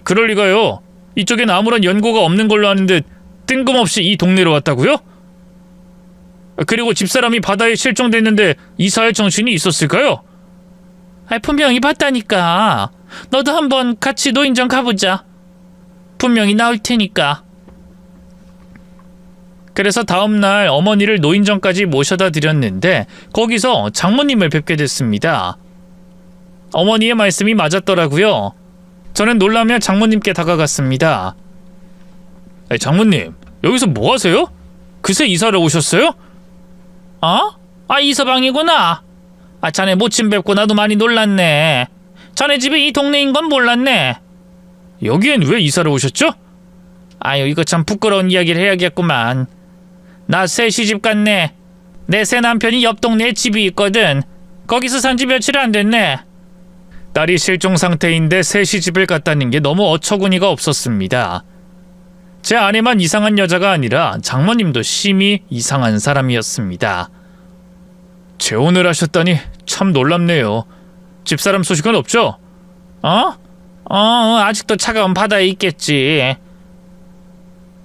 그럴 리가요. 이쪽엔 아무런 연고가 없는 걸로 아는데 뜬금없이 이 동네로 왔다고요? 그리고 집사람이 바다에 실종됐는데 이사할 정신이 있었을까요? 분명히 봤다니까. 너도 한번 같이 노인정 가보자. 분명히 나올 테니까. 그래서 다음날 어머니를 노인정까지 모셔다 드렸는데 거기서 장모님을 뵙게 됐습니다. 어머니의 말씀이 맞았더라고요. 저는 놀라며 장모님께 다가갔습니다. 장모님, 여기서 뭐 하세요? 그새 이사를 오셨어요? 이서방이구나. 자네 모침 뵙고 나도 많이 놀랐네. 자네 집이 이 동네인 건 몰랐네. 여기엔 왜 이사를 오셨죠? 아유, 이거 참 부끄러운 이야기를 해야겠구만. 나 새 시집 갔네. 내 새 남편이 옆 동네에 집이 있거든. 거기서 산지 며칠 안 됐네. 딸이 실종 상태인데 새 시집을 갔다는 게 너무 어처구니가 없었습니다. 제 아내만 이상한 여자가 아니라 장모님도 심히 이상한 사람이었습니다. 재혼을 하셨다니 참 놀랍네요. 집사람 소식은 없죠? 아직도 차가운 바다에 있겠지.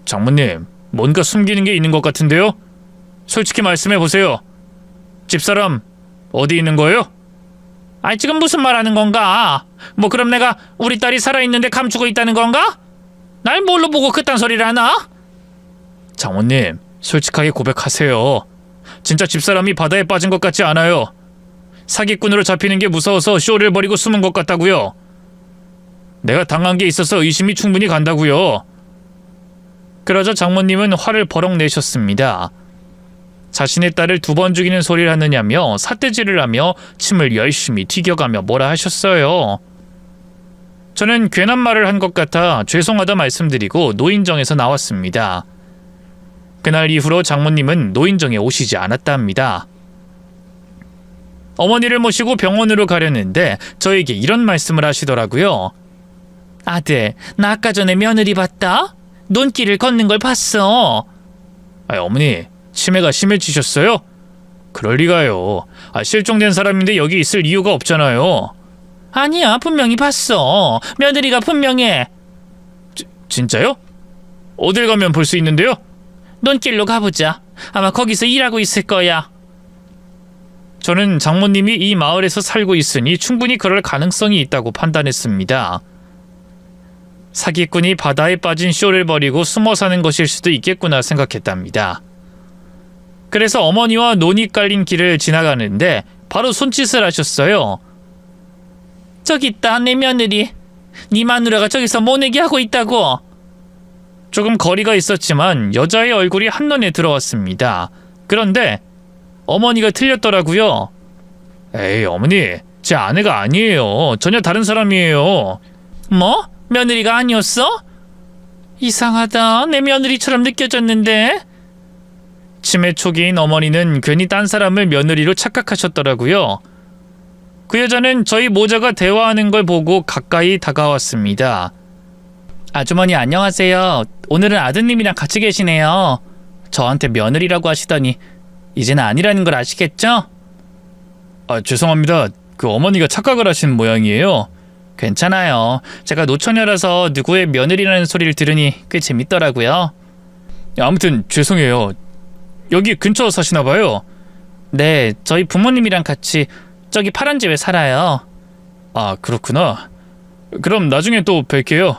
장모님, 뭔가 숨기는 게 있는 것 같은데요? 솔직히 말씀해 보세요. 집사람 어디 있는 거예요? 아니, 지금 무슨 말 하는 건가? 뭐 그럼 내가 우리 딸이 살아있는데 감추고 있다는 건가? 날 뭘로 보고 그딴 소리를 하나? 장모님, 솔직하게 고백하세요. 진짜 집사람이 바다에 빠진 것 같지 않아요. 사기꾼으로 잡히는 게 무서워서 쇼를 벌이고 숨은 것 같다고요. 내가 당한 게 있어서 의심이 충분히 간다고요. 그러자 장모님은 화를 버럭 내셨습니다. 자신의 딸을 2번 죽이는 소리를 하느냐며 삿대질을 하며 침을 열심히 튀겨가며 뭐라 하셨어요. 저는 괜한 말을 한 것 같아 죄송하다 말씀드리고 노인정에서 나왔습니다. 그날 이후로 장모님은 노인정에 오시지 않았다 합니다. 어머니를 모시고 병원으로 가려는데 저에게 이런 말씀을 하시더라고요. 아들, 나 아까 전에 며느리 봤다? 논길을 걷는 걸 봤어. 어머니, 치매가 심해지셨어요? 그럴 리가요. 실종된 사람인데 여기 있을 이유가 없잖아요. 아니야, 분명히 봤어. 며느리가 분명해. 진짜요? 어딜 가면 볼 수 있는데요? 논길로 가보자. 아마 거기서 일하고 있을 거야. 저는 장모님이 이 마을에서 살고 있으니 충분히 그럴 가능성이 있다고 판단했습니다. 사기꾼이 바다에 빠진 쇼를 벌이고 숨어 사는 것일 수도 있겠구나 생각했답니다. 그래서 어머니와 논이 깔린 길을 지나가는데 바로 손짓을 하셨어요. 저기 있다, 내 며느리. 네 마누라가 저기서 모내기 하고 있다고. 조금 거리가 있었지만 여자의 얼굴이 한눈에 들어왔습니다. 그런데 어머니가 틀렸더라고요. 에이, 어머니, 제 아내가 아니에요. 전혀 다른 사람이에요. 뭐? 며느리가 아니었어? 이상하다. 내 며느리처럼 느껴졌는데. 치매 초기인 어머니는 괜히 딴 사람을 며느리로 착각하셨더라고요. 그 여자는 저희 모자가 대화하는 걸 보고 가까이 다가왔습니다. 아주머니 안녕하세요. 오늘은 아드님이랑 같이 계시네요. 저한테 며느리라고 하시더니 이제는 아니라는 걸 아시겠죠? 죄송합니다. 그 어머니가 착각을 하신 모양이에요. 괜찮아요. 제가 노처녀라서 누구의 며느리라는 소리를 들으니 꽤 재밌더라고요. 아무튼 죄송해요. 여기 근처 사시나 봐요. 네, 저희 부모님이랑 같이 저기 파란 집에 살아요. 그렇구나. 그럼 나중에 또 뵐게요.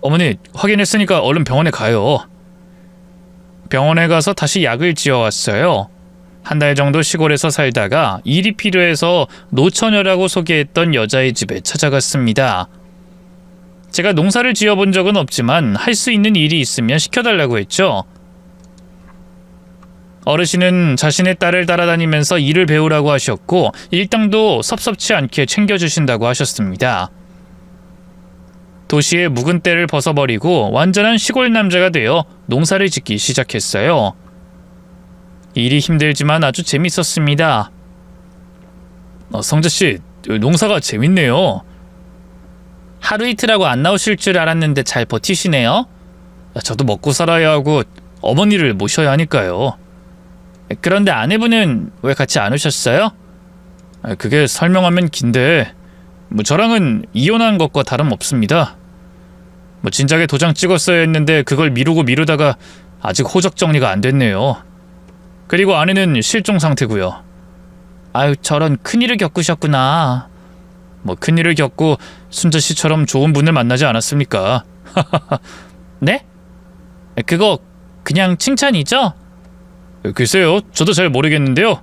어머니, 확인했으니까 얼른 병원에 가요. 병원에 가서 다시 약을 지어왔어요. 한 달 정도 시골에서 살다가 일이 필요해서 노처녀라고 소개했던 여자의 집에 찾아갔습니다. 제가 농사를 지어본 적은 없지만 할 수 있는 일이 있으면 시켜달라고 했죠. 어르신은 자신의 딸을 따라다니면서 일을 배우라고 하셨고 일당도 섭섭치 않게 챙겨주신다고 하셨습니다. 도시의 묵은 때를 벗어버리고 완전한 시골 남자가 되어 농사를 짓기 시작했어요. 일이 힘들지만 아주 재밌었습니다. 성자씨, 농사가 재밌네요. 하루 이틀하고 안 나오실 줄 알았는데 잘 버티시네요. 저도 먹고 살아야 하고 어머니를 모셔야 하니까요. 그런데 아내분은 왜 같이 안 오셨어요? 그게 설명하면 긴데 저랑은 이혼한 것과 다름없습니다. 진작에 도장 찍었어야 했는데 그걸 미루다가 아직 호적 정리가 안 됐네요. 그리고 아내는 실종 상태고요. 아유, 저런 큰일을 겪으셨구나. 큰일을 겪고 순자씨처럼 좋은 분을 만나지 않았습니까? 네? 그거 그냥 칭찬이죠? 글쎄요, 저도 잘 모르겠는데요.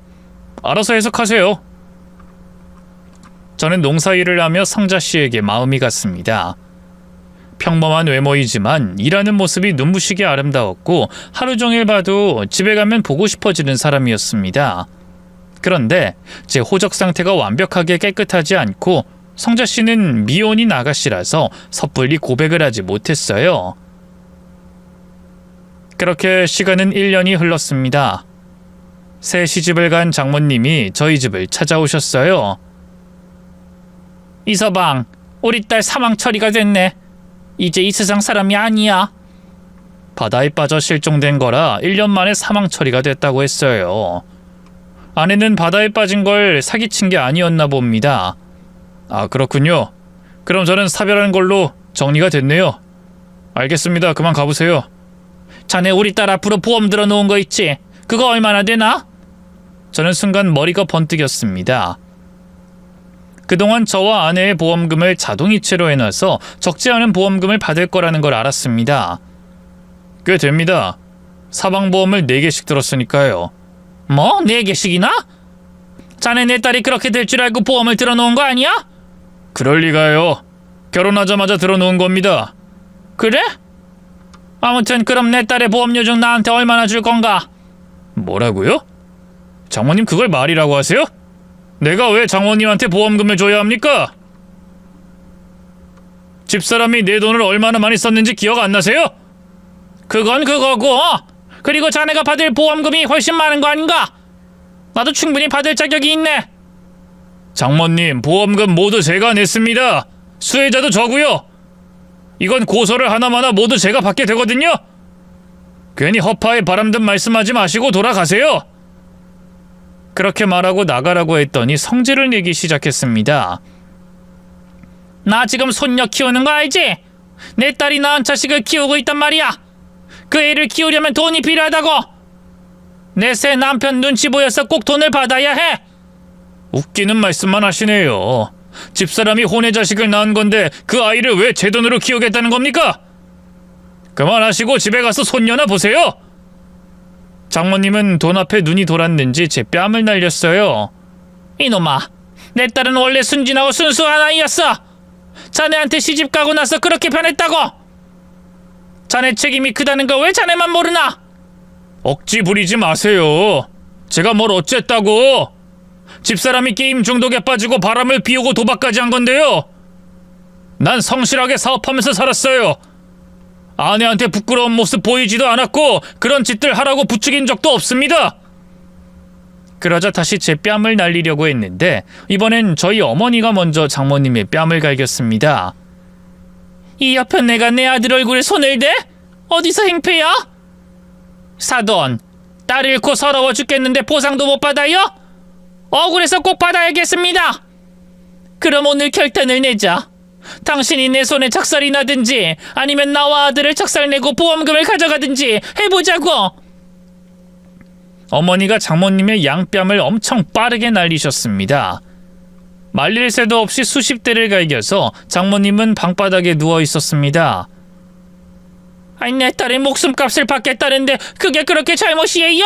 알아서 해석하세요. 저는 농사일을 하며 성자씨에게 마음이 갔습니다. 평범한 외모이지만 일하는 모습이 눈부시게 아름다웠고 하루 종일 봐도 집에 가면 보고 싶어지는 사람이었습니다. 그런데 제 호적 상태가 완벽하게 깨끗하지 않고 성자 씨는 미혼인 아가씨라서 섣불리 고백을 하지 못했어요. 그렇게 시간은 1년이 흘렀습니다. 새 시집을 간 장모님이 저희 집을 찾아오셨어요. 이서방, 우리 딸 사망 처리가 됐네. 이제 이 세상 사람이 아니야. 바다에 빠져 실종된 거라 1년 만에 사망 처리가 됐다고 했어요. 아내는 바다에 빠진 걸 사기친 게 아니었나 봅니다. 아, 그렇군요. 그럼 저는 사별한 걸로 정리가 됐네요. 알겠습니다. 그만 가보세요. 자네 우리 딸 앞으로 보험 들어놓은 거 있지? 그거 얼마나 되나? 저는 순간 머리가 번뜩였습니다. 그동안 저와 아내의 보험금을 자동이체로 해놔서 적지 않은 보험금을 받을 거라는 걸 알았습니다. 꽤 됩니다. 사망보험을 4개씩 들었으니까요. 뭐? 4개씩이나? 자네 내 딸이 그렇게 될 줄 알고 보험을 들어놓은 거 아니야? 그럴 리가요. 결혼하자마자 들어놓은 겁니다. 그래? 아무튼 그럼 내 딸의 보험료 중 나한테 얼마나 줄 건가? 뭐라고요? 장모님 그걸 말이라고 하세요? 내가 왜 장모님한테 보험금을 줘야 합니까? 집사람이 내 돈을 얼마나 많이 썼는지 기억 안 나세요? 그건 그거고, 그리고 자네가 받을 보험금이 훨씬 많은 거 아닌가? 나도 충분히 받을 자격이 있네. 장모님, 보험금 모두 제가 냈습니다. 수혜자도 저고요. 이건 고소를 하나마나 모두 제가 받게 되거든요. 괜히 허파에 바람든 말씀하지 마시고 돌아가세요. 그렇게 말하고 나가라고 했더니 성질을 내기 시작했습니다. 나 지금 손녀 키우는 거 알지? 내 딸이 낳은 자식을 키우고 있단 말이야. 그 애를 키우려면 돈이 필요하다고. 내 새 남편 눈치 보여서 꼭 돈을 받아야 해. 웃기는 말씀만 하시네요. 집사람이 혼의 자식을 낳은 건데 그 아이를 왜 제 돈으로 키우겠다는 겁니까? 그만하시고 집에 가서 손녀나 보세요. 장모님은 돈 앞에 눈이 돌았는지 제 뺨을 날렸어요. 이놈아, 내 딸은 원래 순진하고 순수한 아이였어. 자네한테 시집 가고 나서 그렇게 변했다고. 자네 책임이 크다는 거 왜 자네만 모르나? 억지 부리지 마세요. 제가 뭘 어쨌다고. 집사람이 게임 중독에 빠지고 바람을 피우고 도박까지 한 건데요. 난 성실하게 사업하면서 살았어요. 아내한테 부끄러운 모습 보이지도 않았고 그런 짓들 하라고 부추긴 적도 없습니다. 그러자 다시 제 뺨을 날리려고 했는데 이번엔 저희 어머니가 먼저 장모님의 뺨을 갈겼습니다. 이 옆엔 내가 내 아들 얼굴에 손을 대? 어디서 행패야? 사돈, 딸 잃고 서러워 죽겠는데 보상도 못 받아요? 억울해서 꼭 받아야겠습니다. 그럼 오늘 결단을 내자. 당신이 내 손에 작살이 나든지 아니면 나와 아들을 작살내고 보험금을 가져가든지 해보자고. 어머니가 장모님의 양뺨을 엄청 빠르게 날리셨습니다. 말릴 새도 없이 수십 대를 갈겨서 장모님은 방바닥에 누워 있었습니다. 아니, 내 딸의 목숨값을 받겠다는데 그게 그렇게 잘못이에요?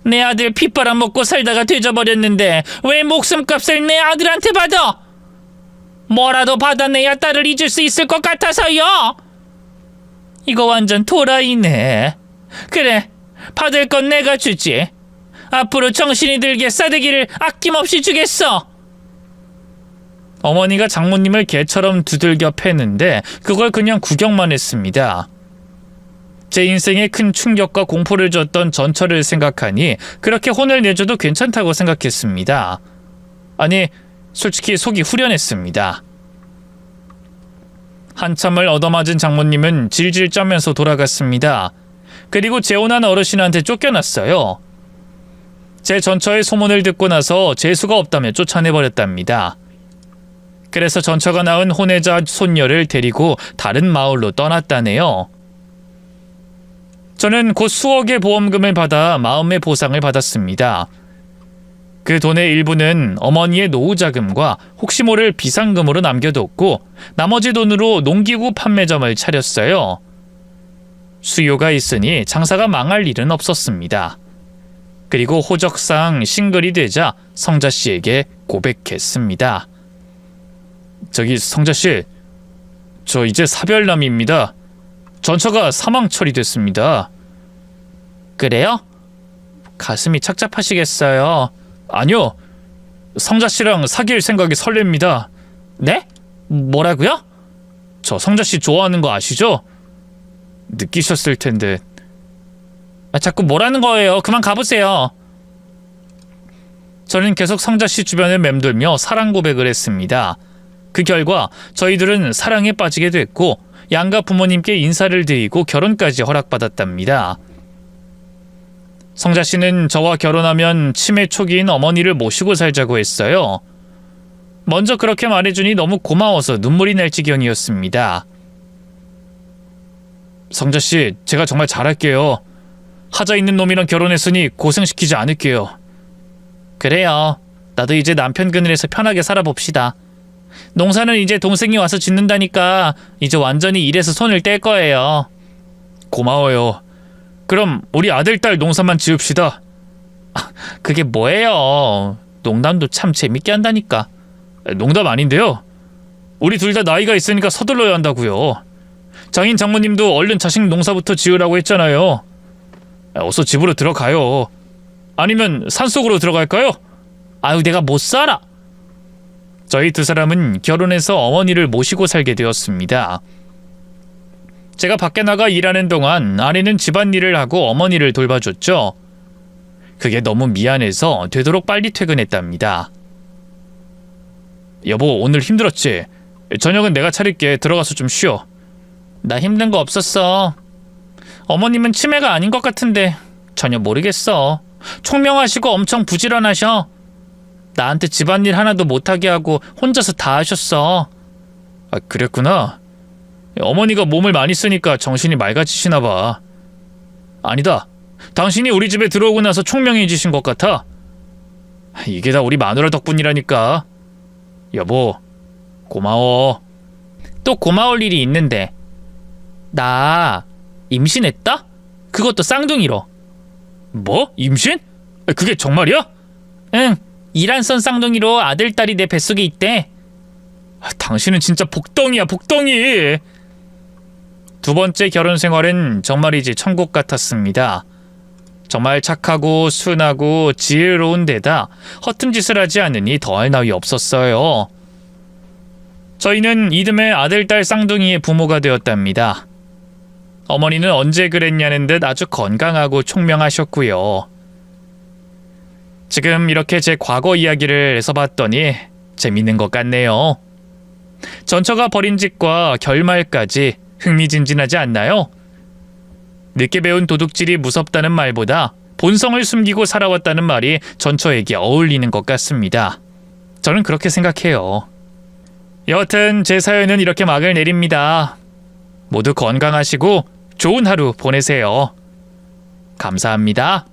내 아들 핏바람 먹고 살다가 뒤져버렸는데 왜 목숨값을 내 아들한테 받아? 뭐라도 받아내야 딸을 잊을 수 있을 것 같아서요. 이거 완전 도라이네. 그래, 받을 건 내가 주지. 앞으로 정신이 들게 싸대기를 아낌없이 주겠어. 어머니가 장모님을 개처럼 두들겨 패는데 그걸 그냥 구경만 했습니다. 제 인생에 큰 충격과 공포를 줬던 전처를 생각하니 그렇게 혼을 내줘도 괜찮다고 생각했습니다. 아니, 솔직히 속이 후련했습니다. 한참을 얻어맞은 장모님은 질질 짜면서 돌아갔습니다. 그리고 재혼한 어르신한테 쫓겨났어요. 제 전처의 소문을 듣고 나서 재수가 없다며 쫓아내버렸답니다. 그래서 전처가 낳은 혼외자 손녀를 데리고 다른 마을로 떠났다네요. 저는 곧 수억의 보험금을 받아 마음의 보상을 받았습니다. 그 돈의 일부는 어머니의 노후자금과 혹시 모를 비상금으로 남겨뒀고 나머지 돈으로 농기구 판매점을 차렸어요. 수요가 있으니 장사가 망할 일은 없었습니다. 그리고 호적상 싱글이 되자 성자씨에게 고백했습니다. 저기 성자씨, 저 이제 사별남입니다. 전처가 사망 처리됐습니다. 그래요? 가슴이 착잡하시겠어요. 아니요, 성자씨랑 사귈 생각이 설렙니다. 네? 뭐라고요? 저 성자씨 좋아하는 거 아시죠? 느끼셨을 텐데. 자꾸 뭐라는 거예요? 그만 가보세요. 저는 계속 성자씨 주변을 맴돌며 사랑 고백을 했습니다. 그 결과 저희들은 사랑에 빠지게 됐고 양가 부모님께 인사를 드리고 결혼까지 허락받았답니다. 성자씨는 저와 결혼하면 치매 초기인 어머니를 모시고 살자고 했어요. 먼저 그렇게 말해주니 너무 고마워서 눈물이 날 지경이었습니다. 성자씨, 제가 정말 잘할게요. 하자 있는 놈이랑 결혼했으니 고생시키지 않을게요. 그래요. 나도 이제 남편 그늘에서 편하게 살아봅시다. 농사는 이제 동생이 와서 짓는다니까 이제 완전히 일에서 손을 뗄 거예요. 고마워요. 그럼 우리 아들, 딸 농사만 지읍시다. 그게 뭐예요? 농담도 참 재밌게 한다니까. 농담 아닌데요. 우리 둘 다 나이가 있으니까 서둘러야 한다고요. 장인 장모님도 얼른 자식 농사부터 지으라고 했잖아요. 어서 집으로 들어가요. 아니면 산속으로 들어갈까요? 아유, 내가 못 살아. 저희 두 사람은 결혼해서 어머니를 모시고 살게 되었습니다. 제가 밖에 나가 일하는 동안 아내는 집안일을 하고 어머니를 돌봐줬죠. 그게 너무 미안해서 되도록 빨리 퇴근했답니다. 여보, 오늘 힘들었지? 저녁은 내가 차릴게. 들어가서 좀 쉬어. 나 힘든 거 없었어. 어머님은 치매가 아닌 것 같은데 전혀 모르겠어. 총명하시고 엄청 부지런하셔. 나한테 집안일 하나도 못하게 하고 혼자서 다 하셨어. 그랬구나. 어머니가 몸을 많이 쓰니까 정신이 맑아지시나 봐. 아니다. 당신이 우리 집에 들어오고 나서 총명해지신 것 같아. 이게 다 우리 마누라 덕분이라니까. 여보, 고마워. 또 고마울 일이 있는데. 나 임신했다? 그것도 쌍둥이로. 뭐? 임신? 그게 정말이야? 응. 이란선 쌍둥이로 아들, 딸이 내 뱃속에 있대. 당신은 진짜 복덩이야, 복덩이. 두 번째 결혼 생활은 정말이지 천국 같았습니다. 정말 착하고 순하고 지혜로운 데다 허튼 짓을 하지 않으니 더할 나위 없었어요. 저희는 이듬해 아들, 딸 쌍둥이의 부모가 되었답니다. 어머니는 언제 그랬냐는 듯 아주 건강하고 총명하셨고요. 지금 이렇게 제 과거 이야기를 해서봤더니 재밌는 것 같네요. 전처가 벌인 짓과 결말까지 흥미진진하지 않나요? 늦게 배운 도둑질이 무섭다는 말보다 본성을 숨기고 살아왔다는 말이 전처에게 어울리는 것 같습니다. 저는 그렇게 생각해요. 여하튼 제 사연은 이렇게 막을 내립니다. 모두 건강하시고 좋은 하루 보내세요. 감사합니다.